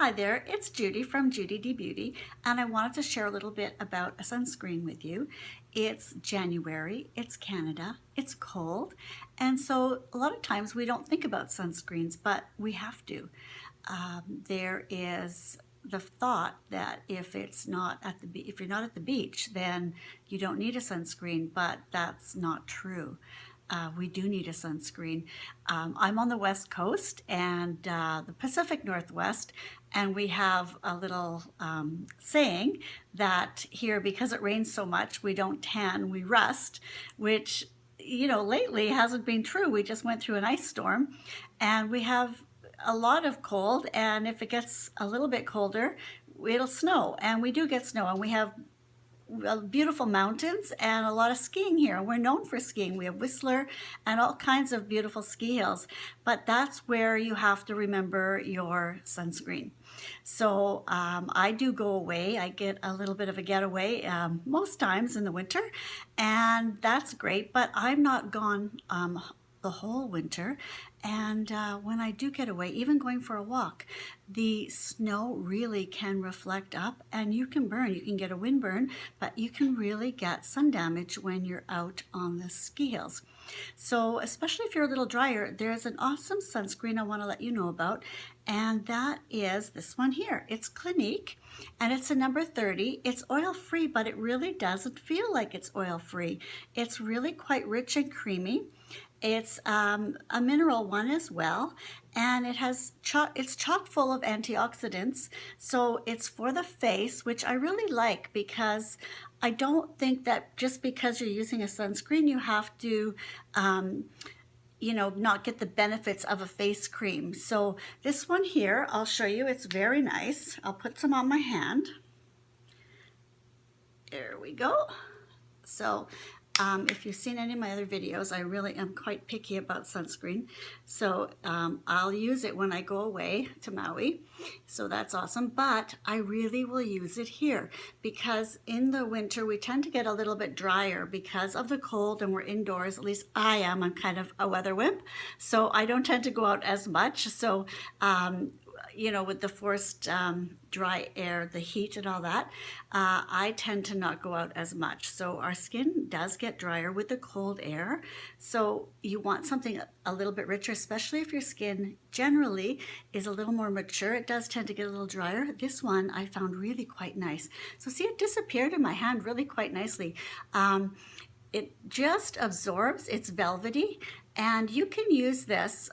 Hi there, it's Judy from Judy D Beauty, and I wanted to share a little bit about a sunscreen with you. It's January, it's Canada, it's cold, and so a lot of times we don't think about sunscreens, but we have to. There is the thought that if you're not at the beach, then you don't need a sunscreen, but that's not true. We do need a sunscreen. I'm on the West Coast and the Pacific Northwest, and we have a little saying that here, because it rains so much, we don't tan, we rust, which, lately hasn't been true. We just went through an ice storm, and we have a lot of cold, and if it gets a little bit colder, it'll snow, and we do get snow, and we have beautiful mountains and a lot of skiing here. We're known for skiing. We have Whistler and all kinds of beautiful ski hills, but that's where you have to remember your sunscreen. So I do go away. I get a little bit of a getaway most times in the winter, and that's great, but I'm not gone the whole winter. And when I do get away, even going for a walk, the snow really can reflect up and you can burn. You can get a windburn, but you can really get sun damage when you're out on the ski hills. So especially if you're a little drier, there's an awesome sunscreen I want to let you know about, and that is this one here. It's Clinique, and it's a number 30. It's oil-free, but it really doesn't feel like it's oil-free. It's really quite rich and creamy. It's a mineral one as well, and it's chock full of antioxidants, so it's for the face, which I really like, because I don't think that just because you're using a sunscreen you have to not get the benefits of a face cream. So this one here, I'll show you. It's very nice. I'll put some on my hand. There we go. So if you've seen any of my other videos, I really am quite picky about sunscreen. So I'll use it when I go away to Maui. So that's awesome. But I really will use it here because in the winter we tend to get a little bit drier because of the cold and we're indoors. At least I am. I'm kind of a weather wimp. So I don't tend to go out as much. So with the forced dry air, the heat and all that, I tend to not go out as much. So our skin does get drier with the cold air. So you want something a little bit richer, especially if your skin generally is a little more mature. It does tend to get a little drier. This one I found really quite nice. So see, it disappeared in my hand really quite nicely. It just absorbs, it's velvety, and you can use this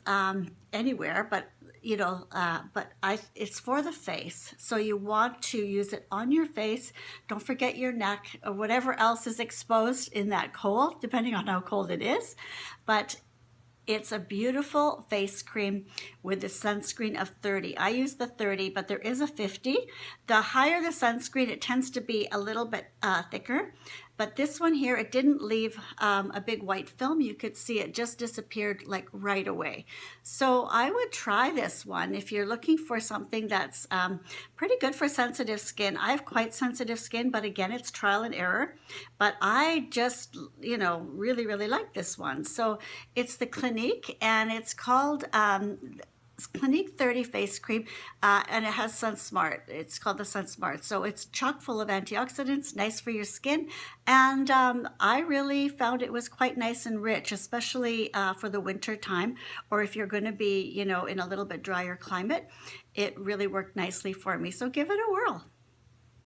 anywhere, but it's for the face, so you want to use it on your face. Don't forget your neck or whatever else is exposed in that cold, depending on how cold it is. But it's a beautiful face cream with the sunscreen of 30. I use the 30, but there is a 50. The higher the sunscreen, it tends to be a little bit thicker. But this one here, it didn't leave a big white film. You could see it just disappeared like right away. So I would try this one if you're looking for something that's pretty good for sensitive skin. I have quite sensitive skin, but again, it's trial and error. But I just, really, really like this one. So it's the Clinique, and it's called Clinique 30 face cream, and it has Sun Smart. It's called the Sun Smart. So it's chock full of antioxidants, nice for your skin. And I really found it was quite nice and rich, especially for the winter time, or if you're going to be, in a little bit drier climate. It really worked nicely for me. So give it a whirl.